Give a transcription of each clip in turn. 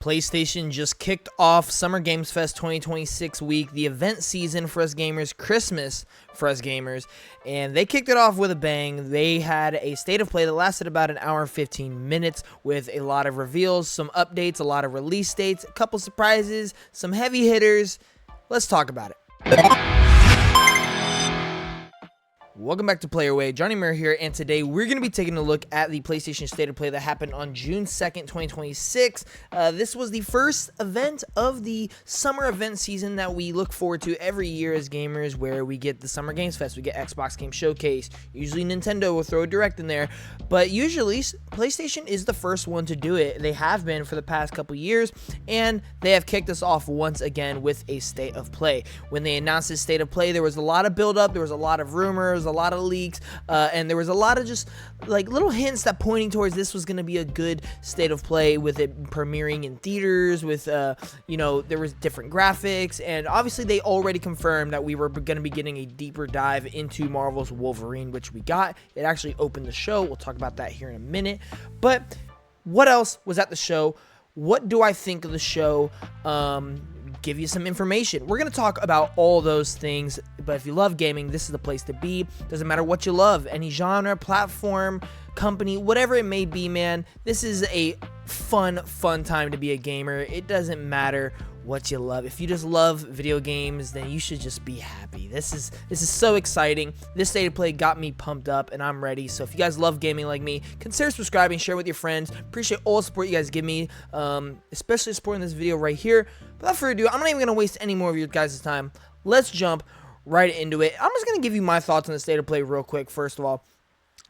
PlayStation just kicked off Summer Games Fest 2026 week, the event season for us gamers, Christmas for us gamers, and they kicked it off with a bang. They had a state of play that lasted about an hour and 15 minutes with a lot of reveals, some updates, a lot of release dates, a couple surprises, some heavy hitters. Let's talk about it. Welcome back to Playerway. Johnnymmer here, and today we're going to be taking a look at the PlayStation State of Play that happened on June 2nd, 2026. This was the first event of the summer event season that we look forward to every year as gamers, where we get the Summer Games Fest, we get Xbox Game Showcase, usually Nintendo will throw a Direct in there, but usually PlayStation is the first one to do it. They have been for the past couple years, and they have kicked us off once again with a State of Play. When they announced this State of Play, there was a lot of build-up, there was a lot of rumors, a lot of leaks, and there was a lot of just like little hints that pointing towards this was going to be a good State of Play, with it premiering in theaters, with there was different graphics, and obviously they already confirmed that we were going to be getting a deeper dive into Marvel's Wolverine, which we got. It actually opened the show. We'll talk about that here in a minute. But what else was at the show? What do I think of the show? Give you some information. We're going to talk about all those things, but if you love gaming, this is the place to be. Doesn't matter what you love, any genre, platform, company, whatever it may be, man, this is a fun time to be a gamer. It doesn't matter what you love. If you just love video games, then you should just be happy. This is so exciting. This State of Play got me pumped up, and I'm ready. So if you guys love gaming like me, consider subscribing, share with your friends. Appreciate all the support you guys give me, especially supporting this video right here. But without further ado, I'm not even gonna waste any more of your guys' time. Let's jump right into it. I'm just gonna give you my thoughts on the State of Play real quick. First of all,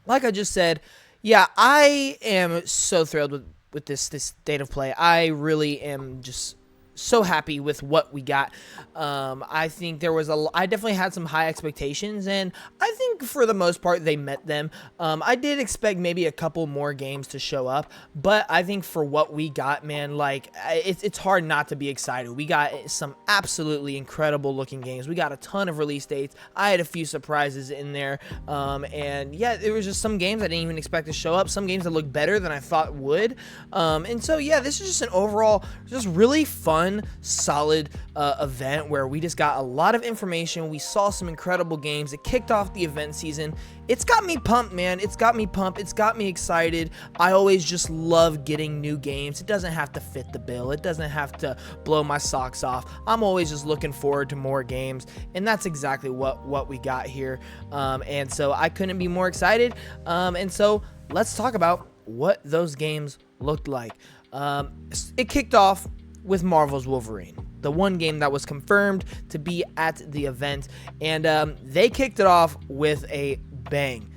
like I just said, yeah, I am so thrilled with this State of Play. I really am just so happy with what we got. I think I definitely had some high expectations, and I think for the most part they met them. I did expect maybe a couple more games to show up, but I think for what we got, man, like it's hard not to be excited. We got some absolutely incredible looking games. We got a ton of release dates. I had a few surprises in there, and yeah, there was just some games I didn't even expect to show up, some games that looked better than I thought would, and so yeah, this is just an overall just really fun, solid event where we just got a lot of information. We saw some incredible games. It kicked off the event season. It's got me pumped, man. It's got me pumped. It's got me excited. I always just love getting new games. It doesn't have to fit the bill. It doesn't have to blow my socks off. I'm always just looking forward to more games, and that's exactly what we got here. And so I couldn't be more excited. And so let's talk about what those games looked like. It kicked off with Marvel's Wolverine, the one game that was confirmed to be at the event, and they kicked it off with a bang.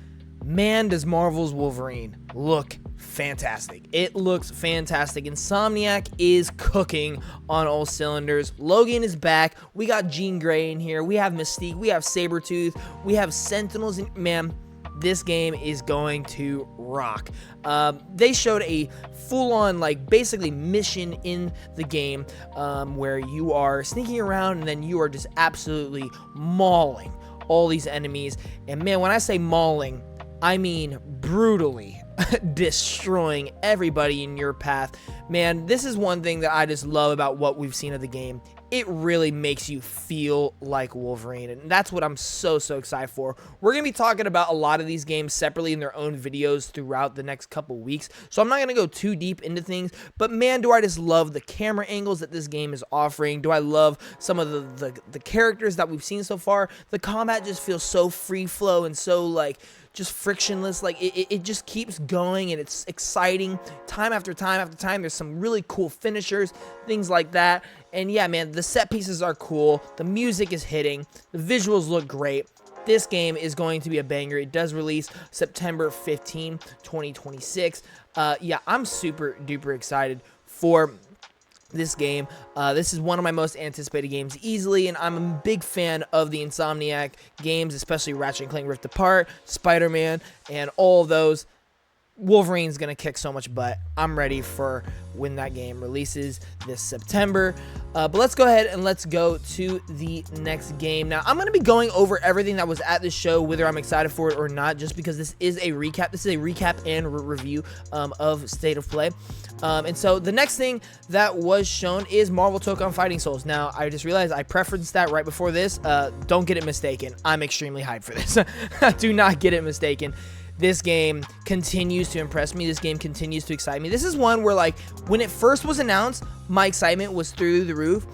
Man, does Marvel's Wolverine look fantastic. It looks fantastic. Insomniac is cooking on all cylinders. Logan is back. We got Jean Grey in here. We have Mystique. We have Sabretooth. We have Sentinels. And man, this game is going to rock. They showed a full-on, like, basically mission in the game, where you are sneaking around and then you are just absolutely mauling all these enemies. And man, when I say mauling, I mean brutally destroying everybody in your path. Man, this is one thing that I just love about what we've seen of the game. It really makes you feel like Wolverine, and that's what I'm so excited for. We're going to be talking about a lot of these games separately in their own videos throughout the next couple weeks, so I'm not going to go too deep into things, but man, do I just love the camera angles that this game is offering. Do I love some of the characters that we've seen so far. The combat just feels so free flow and so, like, just frictionless. Like it just keeps going, and it's exciting time after time after time. There's some really cool finishers, things like that. And yeah, man, the set pieces are cool. The music is hitting. The visuals look great. This game is going to be a banger. It does release September 15, 2026. Yeah, I'm super duper excited for this game. This is one of my most anticipated games easily, and I'm a big fan of the Insomniac games, especially Ratchet & Clank Rift Apart, Spider-Man, and all of those. Wolverine's going to kick so much butt. I'm ready for when that game releases this September. But let's go ahead and let's go to the next game. Now, I'm going to be going over everything that was at this show, whether I'm excited for it or not, just because this is a recap. This is a recap and review of State of Play. And so the next thing that was shown is Marvel Token Fighting Souls. Now, I just realized I preferenced that right before this. Don't get it mistaken. I'm extremely hyped for this. Do not get it mistaken. This game continues to impress me. This game continues to excite me. This is one where, like, when it first was announced, my excitement was through the roof.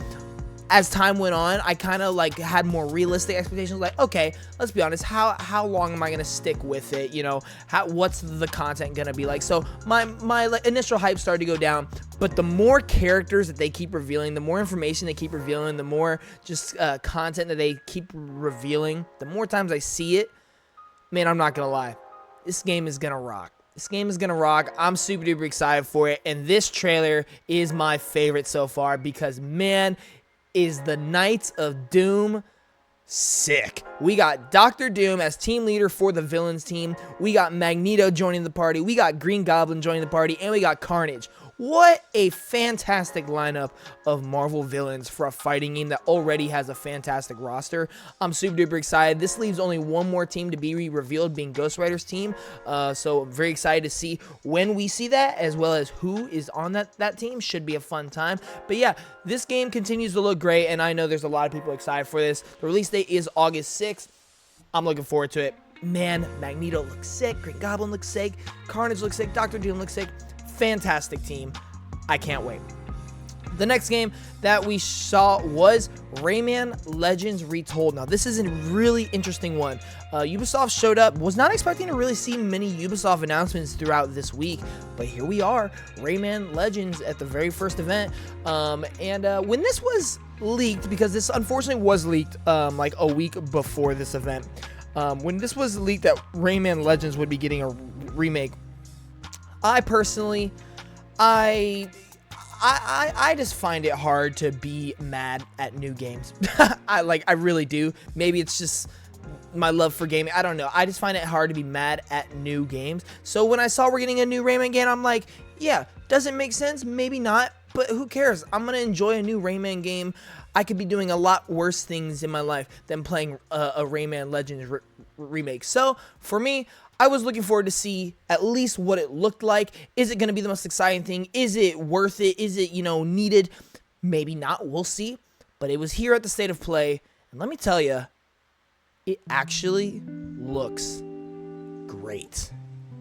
As time went on, I kind of, like, had more realistic expectations. Like, okay, let's be honest. How long am I gonna stick with it? You know, what's the content gonna be like? So my like, initial hype started to go down. But the more characters that they keep revealing, the more information they keep revealing, the more just content that they keep revealing, the more times I see it, man, I'm not gonna lie. This game is going to rock. This game is going to rock. I'm super duper excited for it. And this trailer is my favorite so far because, man, is the Knights of Doom sick. We got Dr. Doom as team leader for the villains team. We got Magneto joining the party. We got Green Goblin joining the party. And we got Carnage. What a fantastic lineup of Marvel villains for a fighting game that already has a fantastic roster. I'm super duper excited. This leaves only one more team to be revealed, being Ghost Rider's team. So I'm very excited to see when we see that, as well as who is on that team. Should be a fun time. But yeah, this game continues to look great, and I know there's a lot of people excited for this. The release date is August 6th. I'm looking forward to it. Man, Magneto looks sick. Green Goblin looks sick. Carnage looks sick. Dr. Doom looks sick. Fantastic team. I can't wait. The next game that we saw was Rayman Legends Retold. Now, this is a really interesting one. Ubisoft showed up. Was not expecting to really see many Ubisoft announcements throughout this week, but here we are, Rayman Legends at the very first event. When this was leaked, because this unfortunately was leaked like a week before this event, when this was leaked that Rayman Legends would be getting a remake, I personally, I just find it hard to be mad at new games. I really do. Maybe it's just my love for gaming. I don't know. I just find it hard to be mad at new games. So when I saw we're getting a new Rayman game, I'm like, yeah, does it make sense? Maybe not, but who cares? I'm going to enjoy a new Rayman game. I could be doing a lot worse things in my life than playing a Rayman Legends remake. So for me, I was looking forward to see at least what it looked like. Is it going to be the most exciting thing? Is it worth it? Is it, needed? Maybe not. We'll see. But it was here at the State of Play. And let me tell you, it actually looks great.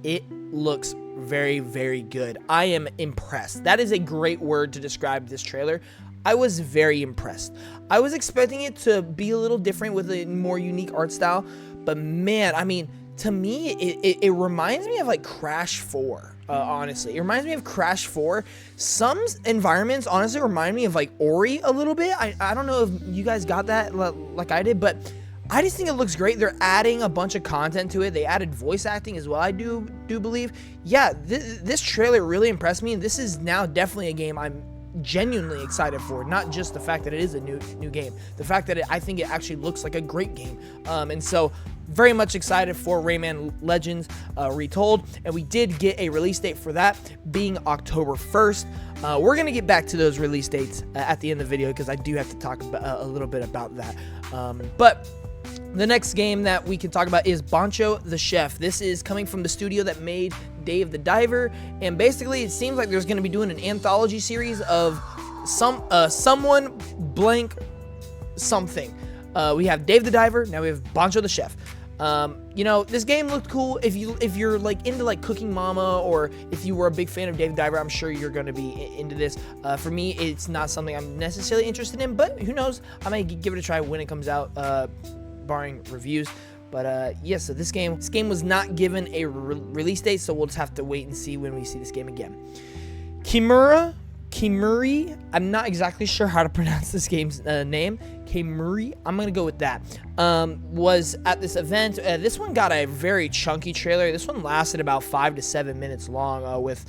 It looks very, very good. I am impressed. That is a great word to describe this trailer. I was very impressed. I was expecting it to be a little different with a more unique art style. But man, I mean, to me, it reminds me of like Crash 4, honestly. It reminds me of Crash 4. Some environments honestly remind me of like Ori a little bit. I don't know if you guys got that like I did, but I just think it looks great. They're adding a bunch of content to it. They added voice acting as well, I do believe. Yeah, this trailer really impressed me. This is now definitely a game I'm genuinely excited for. Not just the fact that it is a new game. The fact that I think it actually looks like a great game. And so very much excited for Rayman Legends Retold, and we did get a release date for that being October 1st. We're going to get back to those release dates at the end of the video because I do have to talk about, a little bit about that. But the next game that we can talk about is Bancho the Chef. This is coming from the studio that made Dave the Diver, and basically it seems like there's going to be doing an anthology series of someone blank something. We have Dave the Diver, now we have Bancho the Chef. This game looked cool. If you're like into like Cooking Mama, or if you were a big fan of Dave the Diver, I'm sure you're going to be into this. For me, it's not something I'm necessarily interested in, but who knows? I might give it a try when it comes out, barring reviews. But so this game was not given a release date, so we'll just have to wait and see when we see this game again. Kimuri, I'm not exactly sure how to pronounce this game's name. Kimuri, I'm going to go with that. Was at this event. This one got a very chunky trailer. This one lasted about 5 to 7 minutes long, with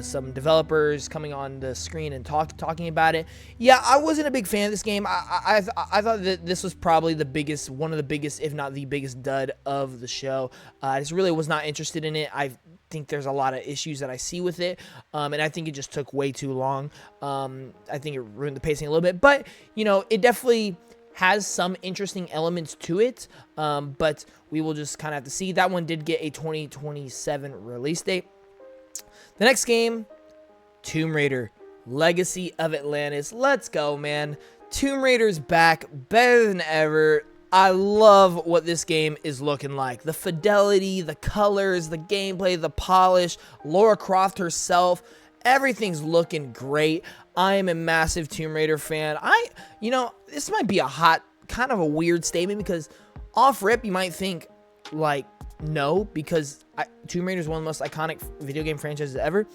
some developers coming on the screen and talking about it. Yeah, I wasn't a big fan of this game. I thought that this was probably one of the biggest, if not the biggest dud of the show. I just really was not interested in it. I think there's a lot of issues that I see with it, and I think it just took way too long. I think it ruined the pacing a little bit, but, you know, it definitely has some interesting elements to it, but we will just kind of have to see. That one did get a 2027 release date. The next game, Tomb Raider, Legacy of Atlantis. Let's go, man. Tomb Raider's back, better than ever. I love what this game is looking like. The fidelity, the colors, the gameplay, the polish, Lara Croft herself, everything's looking great. I am a massive Tomb Raider fan. You know, this might be a kind of a weird statement, because off rip, you might think, like, no, because Tomb Raider is one of the most iconic video game franchises ever.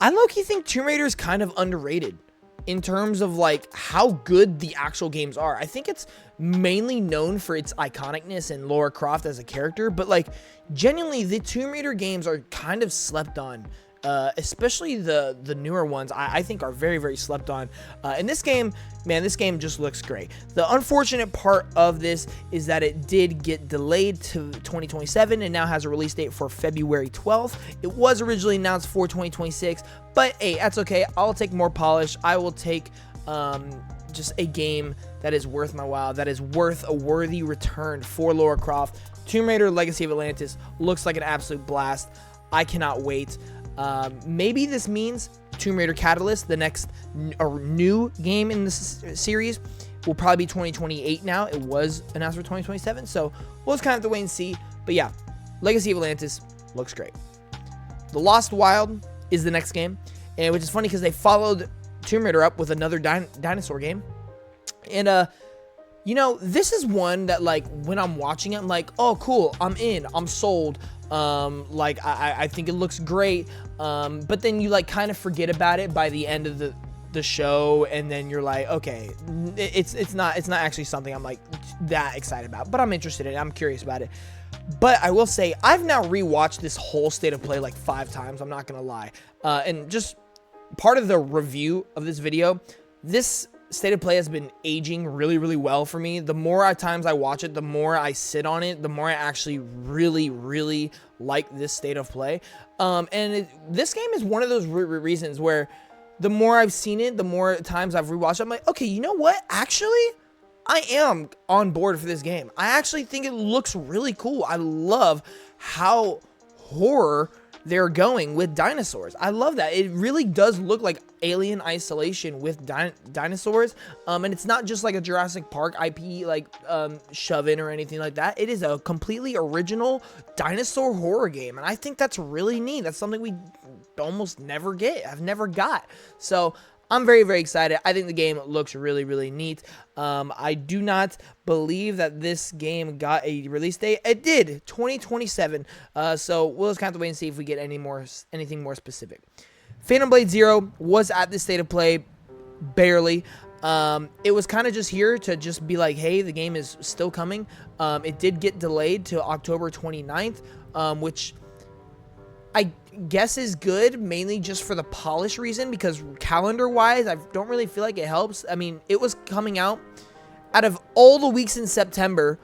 I low-key think Tomb Raider is kind of underrated in terms of, like, how good the actual games are. I think it's mainly known for its iconicness and Lara Croft as a character, but, like, genuinely, the Tomb Raider games are kind of slept on. Especially the newer ones, I think are very, very slept on. And this game, man, this game just looks great. The unfortunate part of this is that it did get delayed to 2027 and now has a release date for February 12th. It was originally announced for 2026, but hey, that's okay. I'll take more polish. I will take just a game that is worth my while, that is worth a worthy return for Lara Croft. Tomb Raider Legacy of Atlantis looks like an absolute blast. I cannot wait. Maybe this means Tomb Raider Catalyst, the next new game in this series, will probably be 2028 now. It was announced for 2027, so we'll just kind of have to wait and see. But yeah, Legacy of Atlantis looks great. The Lost Wild is the next game, and which is funny because they followed Tomb Raider up with another dinosaur game. And you know, this is one that, like, when I'm watching it, I'm like, oh, cool, I'm in, I'm sold. Like, I think it looks great. But then you, like, kind of forget about it by the end of the show, and then you're like, okay, it's not actually something I'm, like, that excited about, but I'm interested in it. I'm curious about it. But I will say, I've now rewatched this whole State of Play like 5 times. I'm not gonna lie. And just part of the review of this video, this State of Play has been aging really, really well for me. The more times I watch it, the more I sit on it, the more I actually really, really like this State of Play. This game is one of those reasons where the more I've seen it, the more times I've rewatched it, I'm like, okay, you know what? Actually, I am on board for this game. I actually think it looks really cool. I love how horror they're going with dinosaurs. I love that. It really does look like Alien Isolation with dinosaurs. And it's not just like a Jurassic Park IP, like, shove-in or anything like that. It is a completely original dinosaur horror game. And I think that's really neat. That's something we almost never get. I've never got. So I'm very, very excited. I think the game looks really, really neat. I do not believe that this game got a release date. It did, 2027. So we'll just kind of have to wait and see if we get anything more specific. Phantom Blade Zero was at this State of Play, barely. It was kind of just here to just be like, hey, the game is still coming. It did get delayed to October 29th, which I guess is good, mainly just for the polish reason, because calendar-wise, I don't really feel like it helps. I mean, it was coming out, out of all the weeks in September,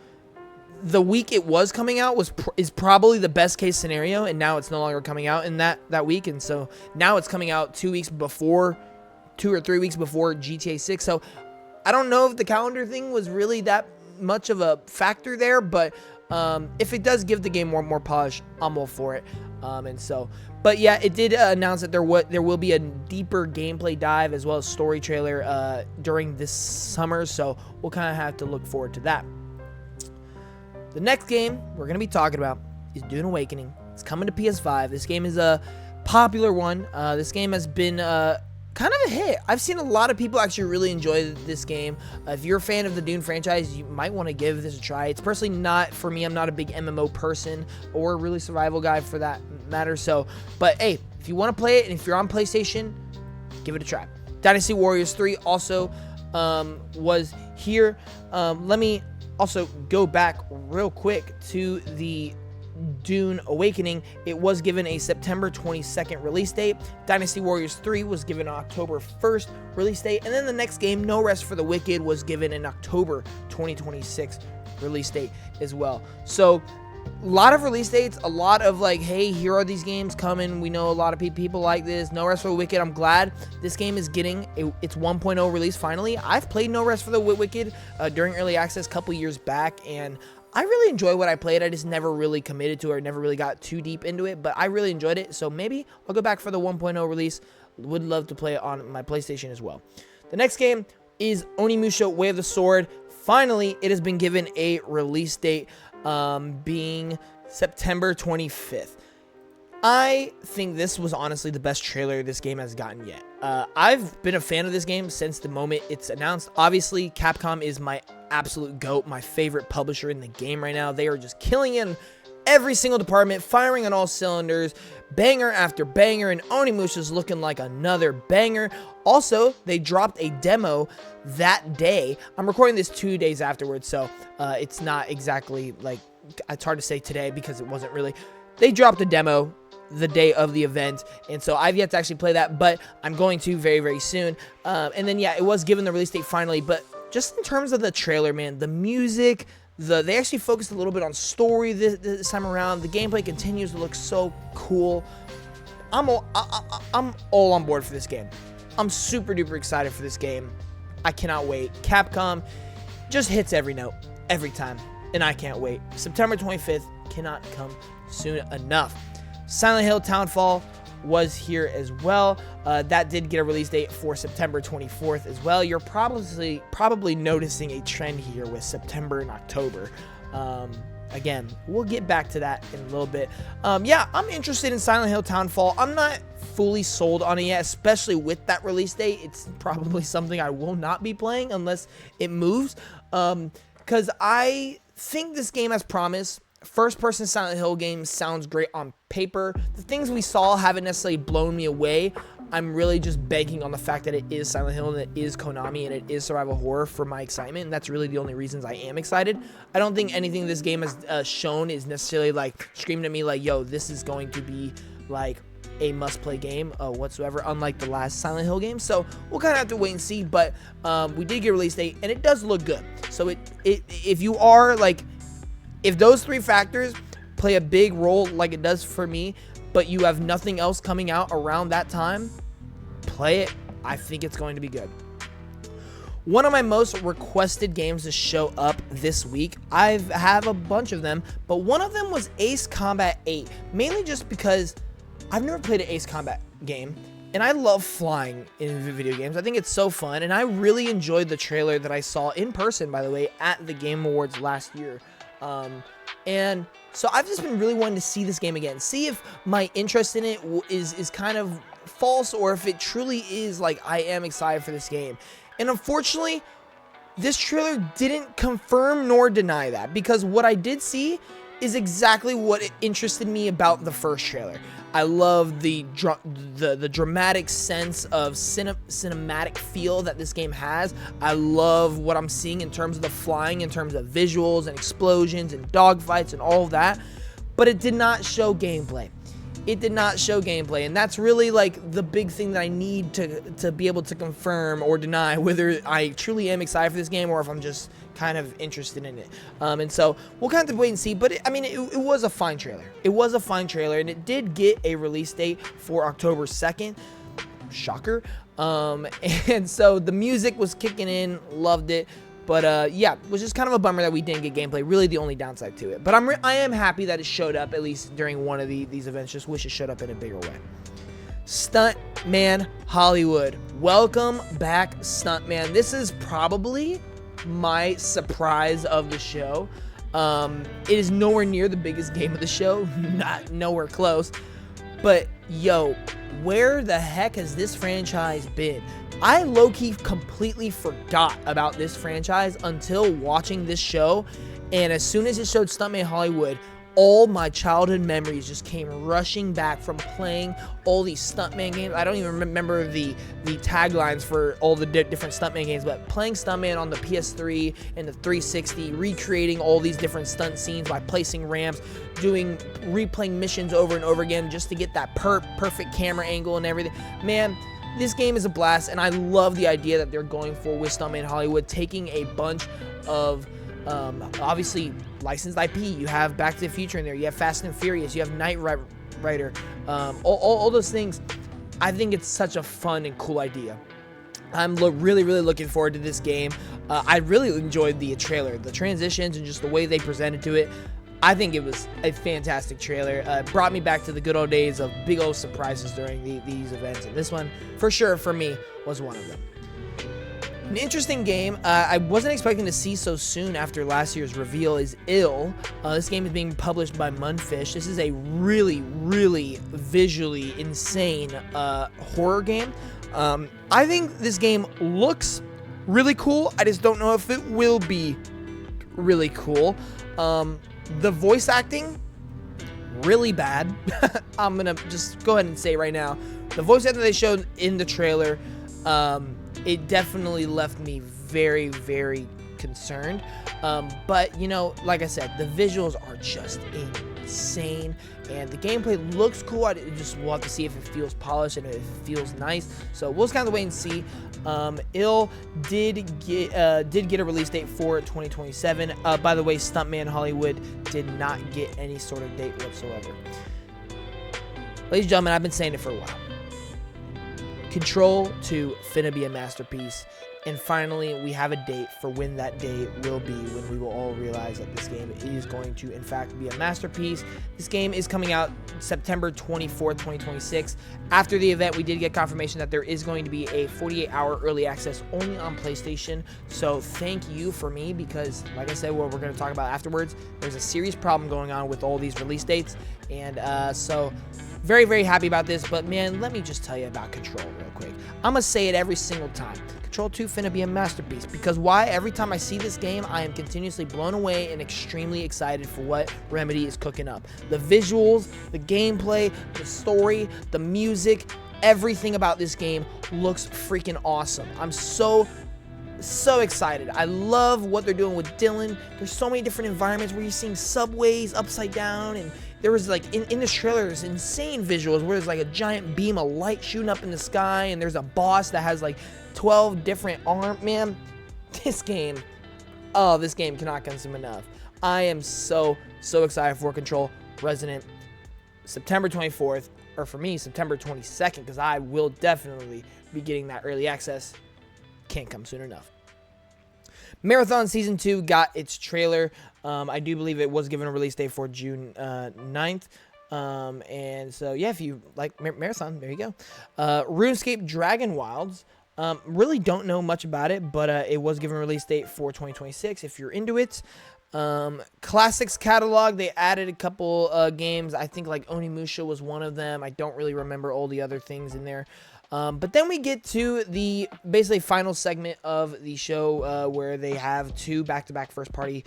the week it was coming out is probably the best case scenario, and now it's no longer coming out in that week, and so now it's coming out 2 or 3 weeks before GTA 6, so I don't know if the calendar thing was really that much of a factor there, but if it does give the game more polish, I'm all for it. But yeah, it did announce that there will be a deeper gameplay dive as well as story trailer during this summer, so we'll kind of have to look forward to that. The next game we're going to be talking about is Dune Awakening. It's coming to PS5. This game is a popular one. This game has been kind of a hit. I've seen a lot of people actually really enjoy this game. If you're a fan of the Dune franchise, you might want to give this a try. It's personally not for me. I'm not a big MMO person or really survival guy for that matter. So, but hey, if you want to play it and if you're on PlayStation, give it a try. Dynasty Warriors 3 also was here. Let me also go back real quick to the Dune Awakening. It was given a September 22nd release date. Dynasty Warriors 3 was given an October 1st release date. And then the next game, No Rest for the Wicked, was given an October 2026 release date as well. So a lot of release dates, a lot of like, hey, here are these games coming. We know a lot of people like this. No Rest for the Wicked. I'm glad this game is getting its 1.0 release finally. I've played No Rest for the Wicked during early access a couple years back, and I really enjoy what I played. I just never really committed to it, or never really got too deep into it, but I really enjoyed it. So maybe I'll go back for the 1.0 release. Would love to play it on my PlayStation as well. The next game is Onimusha Way of the Sword. Finally, it has been given a release date, being September 25th. I think this was honestly the best trailer this game has gotten yet. I've been a fan of this game since the moment it's announced. Obviously, Capcom is my absolute GOAT, my favorite publisher in the game right now. They are just killing in every single department, firing on all cylinders, banger after banger, and Onimusha's looking like another banger. Also, they dropped a demo that day. I'm recording this 2 days afterwards, so it's not exactly like, it's hard to say today because it wasn't really. They dropped a demo the day of the event, and so I've yet to actually play that, but I'm going to very, very soon. And then, yeah, it was given the release date finally, but just in terms of the trailer, man, the music, they actually focused a little bit on story this time around. The gameplay continues to look so cool. I'm all on board for this game. I'm super duper excited for this game. I cannot wait. Capcom just hits every note every time, and I can't wait. September 25th cannot come soon enough. Silent Hill Townfall was here as well. That did get a release date for September 24th as well. You're probably noticing a trend here with September and October. Again, we'll get back to that in a little bit. Yeah, I'm interested in Silent Hill Townfall. I'm not fully sold on it yet, especially with that release date. It's probably something I will not be playing unless it moves, because I think this game has promise. First-person Silent Hill game sounds great on paper. The things we saw haven't necessarily blown me away. I'm really just banking on the fact that it is Silent Hill and it is Konami and it is survival horror for my excitement, and that's really the only reasons I am excited. I don't think anything this game has shown is necessarily like screaming at me like, yo, this is going to be like a must-play game whatsoever, unlike the last Silent Hill game. So we'll kind of have to wait and see, but we did get a release date, and it does look good. So if you are like, if those three factors play a big role like it does for me, but you have nothing else coming out around that time, play it. I think it's going to be good. One of my most requested games to show up this week, I have a bunch of them, but one of them was Ace Combat 8, mainly just because I've never played an Ace Combat game, and I love flying in video games. I think it's so fun, and I really enjoyed the trailer that I saw in person, by the way, at the Game Awards last year. And so I've just been really wanting to see this game again, see if my interest in it is kind of false, or if it truly is like I am excited for this game. And unfortunately, this trailer didn't confirm nor deny that, because what I did see is exactly what interested me about the first trailer. I love the dramatic sense of cinematic feel that this game has. I love what I'm seeing in terms of the flying, in terms of visuals and explosions and dogfights and all of that. But it did not show gameplay. It did not show gameplay, and that's really like the big thing that I need to be able to confirm or deny whether I truly am excited for this game or if I'm just kind of interested in it. And so we'll kind of wait and see, but it was a fine trailer. It was a fine trailer, and it did get a release date for October 2nd. Shocker. And so the music was kicking in, loved it. But yeah, it was just kind of a bummer that we didn't get gameplay. Really the only downside to it. But I am happy that it showed up, at least during one of these events. Just wish it showed up in a bigger way. Stuntman Hollywood. Welcome back, Stuntman. This is probably my surprise of the show. It is nowhere near the biggest game of the show. Nowhere close. But yo, where the heck has this franchise been? I low-key completely forgot about this franchise until watching this show, and as soon as it showed Stuntman Hollywood, all my childhood memories just came rushing back from playing all these Stuntman games. I don't even remember the taglines for all the different Stuntman games, but playing Stuntman on the PS3 and the 360, recreating all these different stunt scenes by placing ramps, replaying missions over and over again just to get that perfect camera angle and everything. Man, this game is a blast, and I love the idea that they're going for with Stuntman Hollywood, taking a bunch of Obviously, licensed IP. You have Back to the Future in there. You have Fast and Furious. You have Knight Rider. All those things. I think it's such a fun and cool idea. I'm really looking forward to this game. I really enjoyed the trailer, the transitions, and just the way they presented to it. I think it was a fantastic trailer. It brought me back to the good old days of big old surprises during these events, and this one, for sure, for me, was one of them. An interesting game I wasn't expecting to see so soon after last year's reveal is Ill. This game is being published by Mundfish. This is a really visually insane horror game. I think this game looks really cool. I just don't know if it will be really cool. The voice acting, really bad. I'm gonna just go ahead and say right now, the voice acting they showed in the trailer, it definitely left me very concerned. But, you know, like I said, the visuals are just insane, and the gameplay looks cool. I just want to see if it feels polished and if it feels nice. So we'll just kind of wait and see. Ill did get a release date for 2027. By the way, Stuntman Hollywood did not get any sort of date whatsoever. Ladies and gentlemen, I've been saying it for a while. Control 2 finna be a masterpiece, and finally we have a date for when that day will be, when we will all realize that this game is going to in fact be a masterpiece. This game is coming out September 24th, 2026. After the event, we did get confirmation that there is going to be a 48-hour early access only on PlayStation, so thank you for me, because like I said, what we're going to talk about afterwards, there's a serious problem going on with all these release dates, and so very happy about this. But man, let me just tell you about Control real quick. I'm gonna say it every single time. Control 2 finna be a masterpiece, because why? Every time I see this game, I am continuously blown away and extremely excited for what Remedy is cooking up. The visuals, the gameplay, the story, the music, everything about this game looks freaking awesome. I'm so excited. I love what they're doing with Dylan. There's so many different environments where you're seeing subways upside down, and there was like in this trailer, there's insane visuals where there's like a giant beam of light shooting up in the sky, and there's a boss that has like 12 different arms. Man, this game cannot consume enough. I am so excited for Control Resident. September 24th, or for me, September 22nd, because I will definitely be getting that early access. Can't come soon enough. Marathon Season 2 got its trailer. I do believe it was given a release date for June 9th. And so, yeah, if you like Marathon, there you go. RuneScape Dragon Wilds. Really don't know much about it, but it was given a release date for 2026 if you're into it. Classics catalog, they added a couple games. I think like Onimusha was one of them. I don't really remember all the other things in there. But then we get to the basically final segment of the show where they have two back-to-back first-party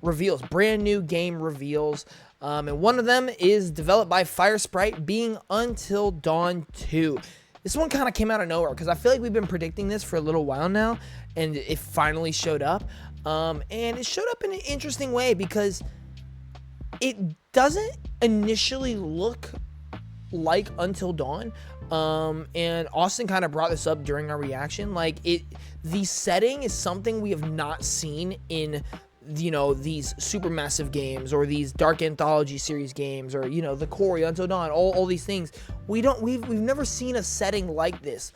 reveals, brand new game reveals. And one of them is developed by Firesprite, being Until Dawn 2. This one kind of came out of nowhere because I feel like we've been predicting this for a little while now, and it finally showed up. And it showed up in an interesting way because it doesn't initially look like Until Dawn. And Austin kind of brought this up during our reaction. Like, the setting is something we have not seen in, you know, these supermassive games or these dark anthology series games, or, you know, the Corey, Until Dawn, all these things. We've never seen a setting like this.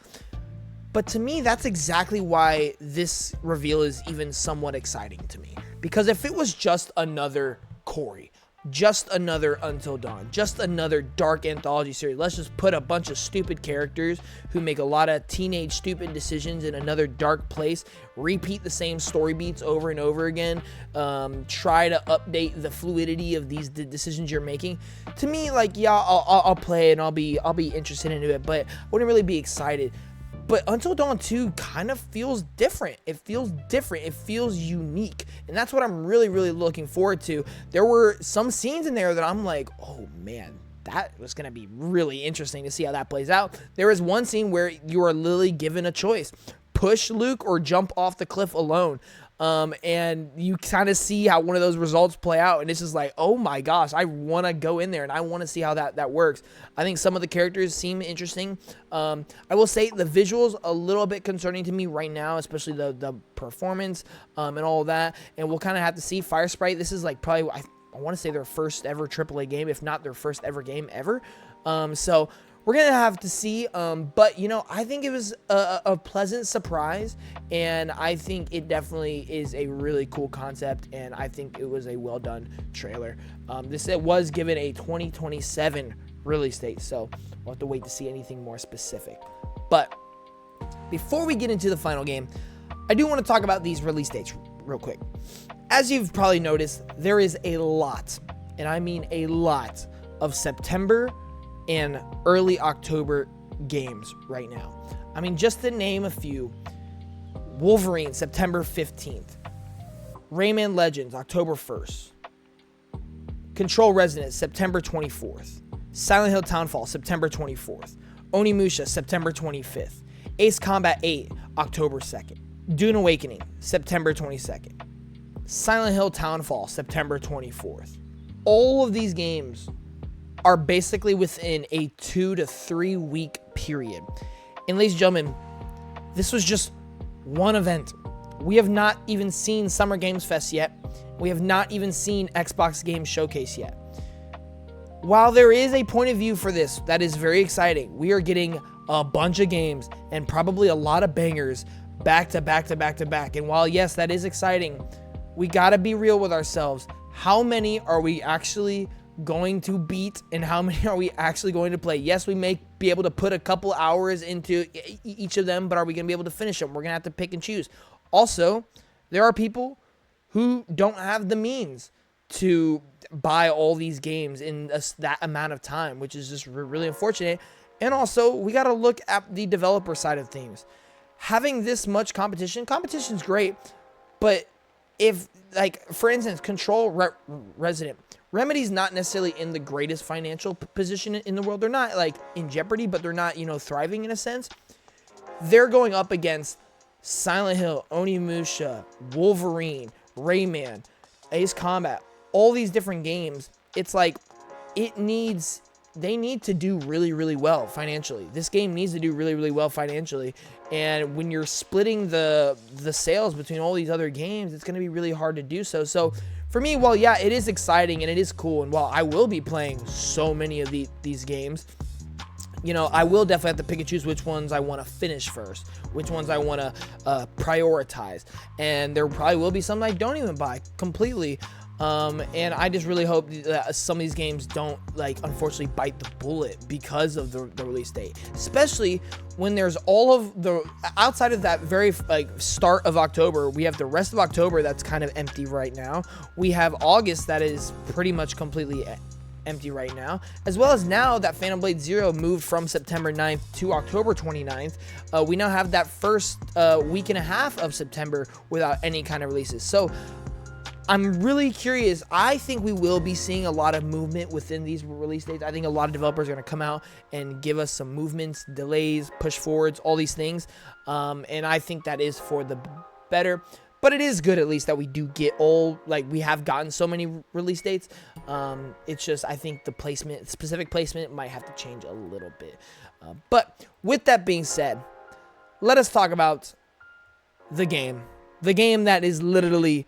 But to me, that's exactly why this reveal is even somewhat exciting to me. Because if it was just another Corey, just another Until Dawn, just another dark anthology series, let's just put a bunch of stupid characters who make a lot of teenage stupid decisions in another dark place, repeat the same story beats over and over again, try to update the fluidity of these decisions you're making. To me, like, yeah, I'll play it and I'll be interested into it, but I wouldn't really be excited. But Until Dawn 2 kind of feels different. It feels different. It feels unique. And that's what I'm really looking forward to. There were some scenes in there that I'm like, oh man, that was going to be really interesting to see how that plays out. There is one scene where you are literally given a choice. push Luke or jump off the cliff alone. And you kind of see how one of those results play out, and it's just like, oh my gosh, I want to go in there and I want to see how that works. I think some of the characters seem interesting. I will say the visuals a little bit concerning to me right now, especially the performance and all of that, and we'll kind of have to see. Fire Sprite, this is like probably, I want to say their first ever AAA game, if not their first ever game ever. So we're going to have to see, but, you know, I think it was a pleasant surprise, and I think it definitely is a really cool concept, and I think it was a well-done trailer. It was given a 2027 release date, so we'll have to wait to see anything more specific. But before we get into the final game, I do want to talk about these release dates real quick. As you've probably noticed, there is a lot, and I mean a lot, of September and early October games right now. I mean, just to name a few: Wolverine, September 15th. Rayman Legends, October 1st. Control Resonance, September 24th. Silent Hill Townfall, September 24th. Onimusha, September 25th. Ace Combat 8, October 2nd. Dune Awakening, September 22nd. Silent Hill Townfall, September 24th. All of these games are basically within a 2 to 3 week period. And ladies and gentlemen, this was just one event. We have not even seen Summer Games Fest yet. We have not even seen Xbox Game Showcase yet. While there is a point of view for this that is very exciting, we are getting a bunch of games and probably a lot of bangers back to back to back to back. And while yes, that is exciting, we gotta be real with ourselves. How many are we actually going to beat, and how many are we actually going to play? Yes, we may be able to put a couple hours into each of them, but are we going to be able to finish them? We're going to have to pick and choose. Also, there are people who don't have the means to buy all these games in that amount of time, which is just really unfortunate. And also, we got to look at the developer side of things. Having this much competition's great, but if, like, for instance, Control Resident, Remedy's not necessarily in the greatest financial position in the world. They're not, like, in jeopardy, but they're not, you know, thriving in a sense. They're going up against Silent Hill, Onimusha, Wolverine, Rayman, Ace Combat, all these different games. It's like, they need to do really, really well financially. This game needs to do really, really well financially. And when you're splitting the sales between all these other games, it's going to be really hard to do so. So for me, while yeah, it is exciting and it is cool, and while I will be playing so many of these games, you know, I will definitely have to pick and choose which ones I want to finish first, which ones I want to prioritize. And there probably will be some I don't even buy completely. And I just really hope that some of these games don't, like, unfortunately bite the bullet because of the release date, especially when there's all of the outside of that very, like, start of October. We have the rest of October that's kind of empty right now. We have August that is pretty much completely empty right now, as well as now that Phantom Blade Zero moved from September 9th to October 29th. We now have that first week and a half of September without any kind of releases. So I'm really curious. I think we will be seeing a lot of movement within these release dates. I think a lot of developers are going to come out and give us some movements, delays, push forwards, all these things. And I think that is for the better. But it is good at least that we do get we have gotten so many release dates. It's just, I think the specific placement might have to change a little bit. But with that being said, let us talk about the game. The game that is literally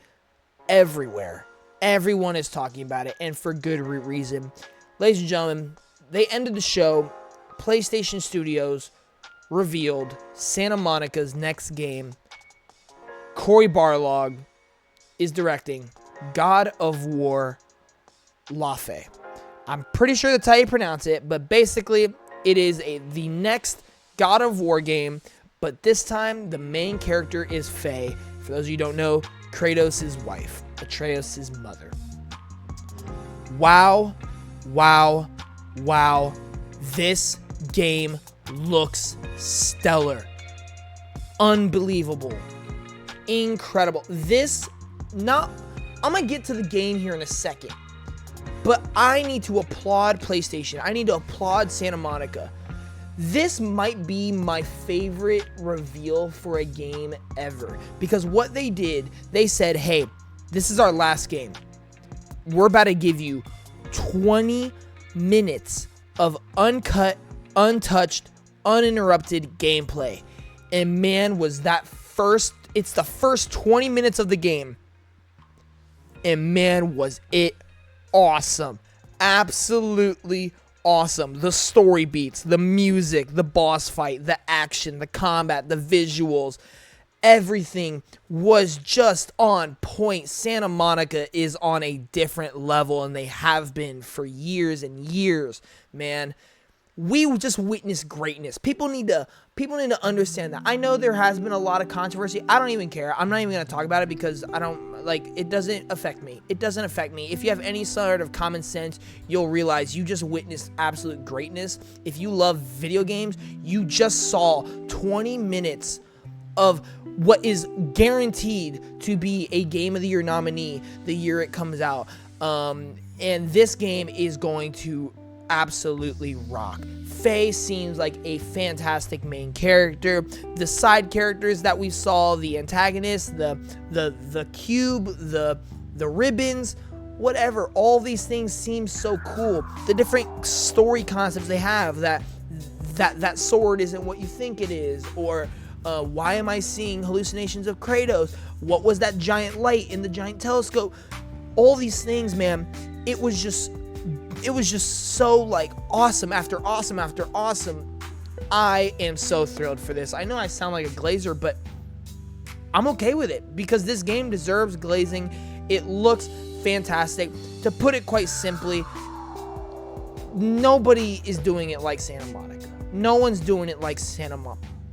everywhere. Everyone is talking about it, and for good reason. Ladies and gentlemen, they ended the show. PlayStation Studios revealed Santa Monica's next game. Cory Barlog is directing God of War Lafe. I'm pretty sure that's how you pronounce it, but basically it is the next God of War game, but this time the main character is Faye. For those of you who don't know, Kratos' wife, Atreus' mother. Wow, wow, wow. This game looks stellar. Unbelievable. Incredible. I'm going to get to the game here in a second, but I need to applaud PlayStation. I need to applaud Santa Monica. This might be my favorite reveal for a game ever, because what they did, they said, hey, this is our last game. We're about to give you 20 minutes of uncut, untouched, uninterrupted gameplay. And man, was that it's the first 20 minutes of the game. And man, was it awesome. Absolutely awesome. The story beats, the music, the boss fight, the action, the combat, the visuals, everything was just on point. Santa Monica is on a different level, and they have been for years and years, man. We just witnessed greatness. People need to understand that. I know there has been a lot of controversy. I don't even care. I'm not even going to talk about it because it doesn't affect me. It doesn't affect me. If you have any sort of common sense, you'll realize you just witnessed absolute greatness. If you love video games, you just saw 20 minutes of what is guaranteed to be a Game of the Year nominee the year it comes out. And this game is going to absolutely rock. Faye seems like a fantastic main character. The side characters that we saw, the antagonists, the cube, the ribbons, whatever, all these things seem so cool. The different story concepts they have, that sword isn't what you think it is, or why am I seeing hallucinations of Kratos? What was that giant light in the giant telescope? All these things, man, it was just so like awesome after awesome after awesome. I am so thrilled for this. I know I sound like a glazer, but I'm okay with it because this game deserves glazing. It looks fantastic. To put it quite simply, nobody is doing it like Santa Monica. No one's doing it like Santa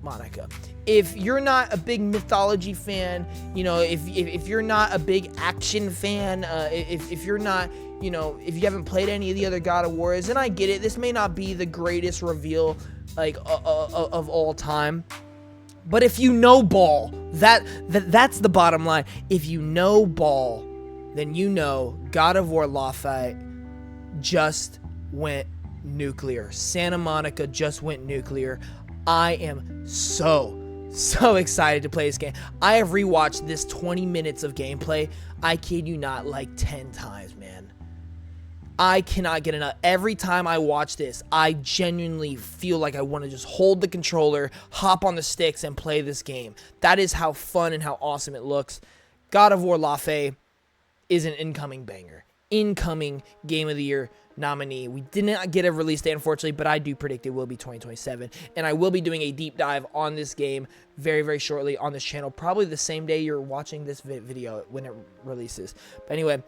Monica. If you're not a big mythology fan, if you're not a big action fan, if you're not, if you haven't played any of the other God of Wars, and I get it, this may not be the greatest reveal of all time, but if you know ball, that's the bottom line. If you know ball, then you know God of War Lafayette just went nuclear. Santa Monica just went nuclear. I am so excited to play this game. I have rewatched this 20 minutes of gameplay, I kid you not, like 10 times, man. I cannot get enough. Every time I watch this, I genuinely feel like I want to just hold the controller, hop on the sticks, and play this game. That is how fun and how awesome it looks. God of War Lafayette is an incoming banger. Incoming Game of the Year nominee. We did not get a release date, unfortunately, but I do predict it will be 2027, and I will be doing a deep dive on this game very, very shortly on this channel, probably the same day you're watching this video when it releases. But anyway,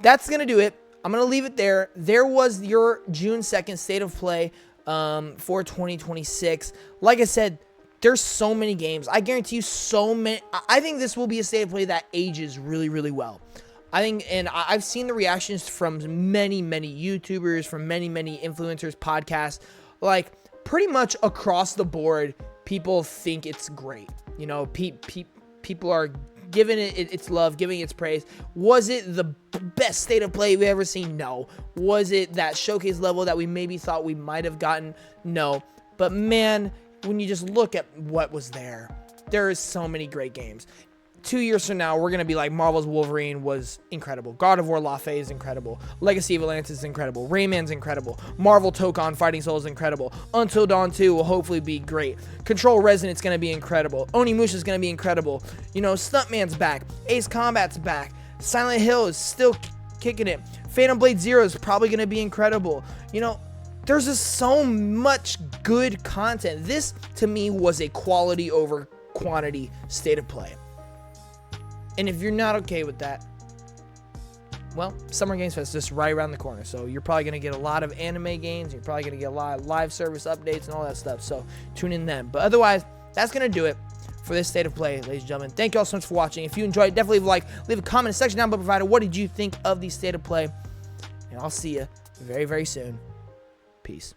that's gonna do it. I'm gonna leave it there. There was your June 2nd state of play for 2026. Like I said, there's so many games. I guarantee you so many. I think this will be a state of play that ages really, really well. I think, and I've seen the reactions from many, many YouTubers, from many, many influencers, podcasts, like pretty much across the board, people think it's great. People are giving it its love, giving it its praise. Was it the best state of play we've ever seen? No. Was it that showcase level that we maybe thought we might have gotten? No. But man, when you just look at what was there is so many great games. 2 years from now, we're going to be like, Marvel's Wolverine was incredible. God of War Lafayette is incredible. Legacy of Atlantis is incredible. Rayman's incredible. Marvel Tokon Fighting Soul is incredible. Until Dawn 2 will hopefully be great. Control Resonance going to be incredible. Onimusha is going to be incredible. Stuntman's back. Ace Combat's back. Silent Hill is still kicking it. Phantom Blade Zero is probably going to be incredible. There's just so much good content. This, to me, was a quality over quantity state of play. And if you're not okay with that, well, Summer Games Fest is just right around the corner. So you're probably going to get a lot of anime games. You're probably going to get a lot of live service updates and all that stuff. So tune in then. But otherwise, that's going to do it for this state of play, ladies and gentlemen. Thank you all so much for watching. If you enjoyed, definitely leave a like. Leave a comment in the section down below. Provided, what did you think of the state of play? And I'll see you very, very soon. Peace.